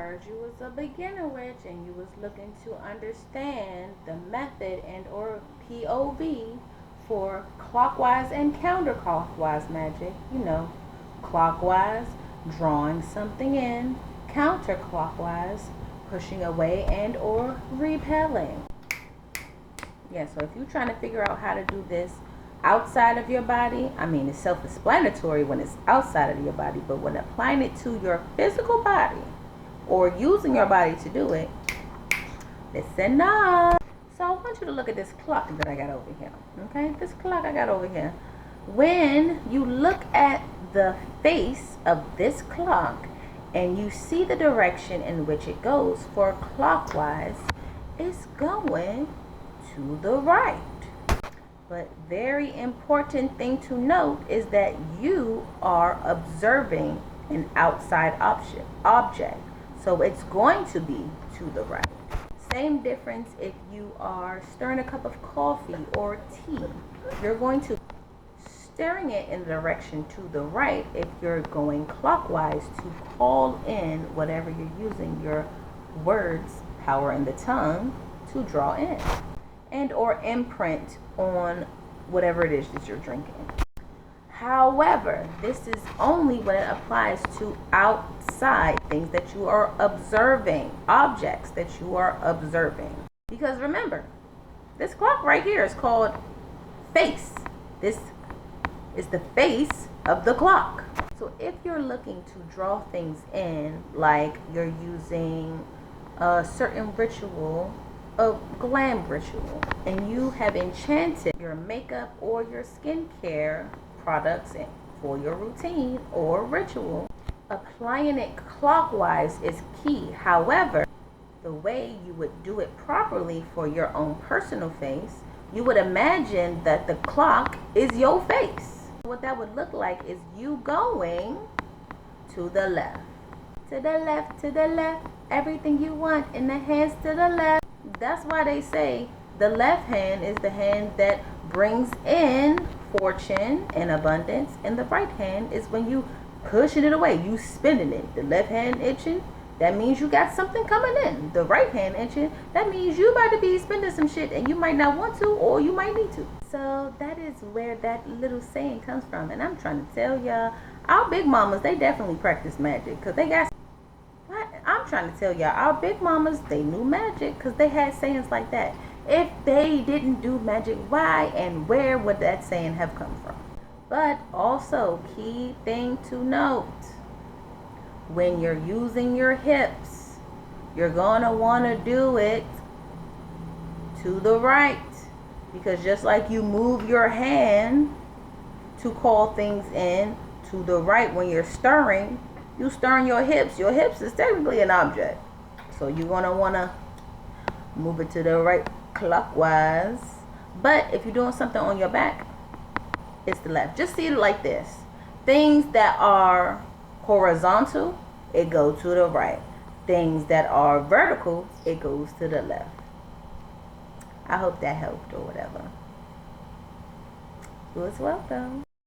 heard you was a beginner witch and you was looking to understand the method and or POV for clockwise and counterclockwise magic. Clockwise, drawing something in, counterclockwise, pushing away and or repelling. Yeah, so if you're trying to figure out how to do this outside of your body, it's self-explanatory when it's outside of your body, but when applying it to your physical body or using your body to do it, listen up. So I want you to look at this clock that I got over here. Okay, this clock I got over here. When you look at the face of this clock and you see the direction in which it goes for clockwise, it's going to the right. But very important thing to note is that you are observing an outside object. So it's going to be to the right. Same difference if you are stirring a cup of coffee or tea. You're going to stirring it in the direction to the right if you're going clockwise to call in whatever you're using your words, power in the tongue, to draw in and or imprint on whatever it is that you're drinking. However, this is only when it applies to outside things that you are observing, objects that you are observing. Because remember, this clock right here is called face. This is the face of the clock. So if you're looking to draw things in, like you're using a certain ritual, a glam ritual, and you have enchanted your makeup or your skincare products for your routine or ritual, applying it clockwise is key. However, the way you would do it properly for your own personal face, you would imagine that the clock is your face. What that would look like is you going to the left, to the left, to the left, everything you want in the hands to the left. That's why they say the left hand is the hand that brings in fortune and abundance, and the right hand is when you pushing it away, you spinning it. The left hand itching, that means you got something coming in. The right hand itching, that means you about to be spending some shit and you might not want to, or you might need to. So that is where that little saying comes from. And I'm trying to tell y'all, our big mamas, they definitely practice magic, because they got what? I'm trying to tell y'all, our big mamas, they knew magic because they had sayings like that. If they didn't do magic, why and where would that saying have come from? But also, key thing to note, when you're using your hips, you're going to want to do it to the right. Because just like you move your hand to call things in to the right when you're stirring, you stirring your hips. Your hips is technically an object. So you're going to want to move it to the right clockwise. But if you're doing something on your back, it's the left. Just see it like this. Things that are horizontal, it goes to the right. Things that are vertical, it goes to the left. I hope that helped or whatever. You as well, though.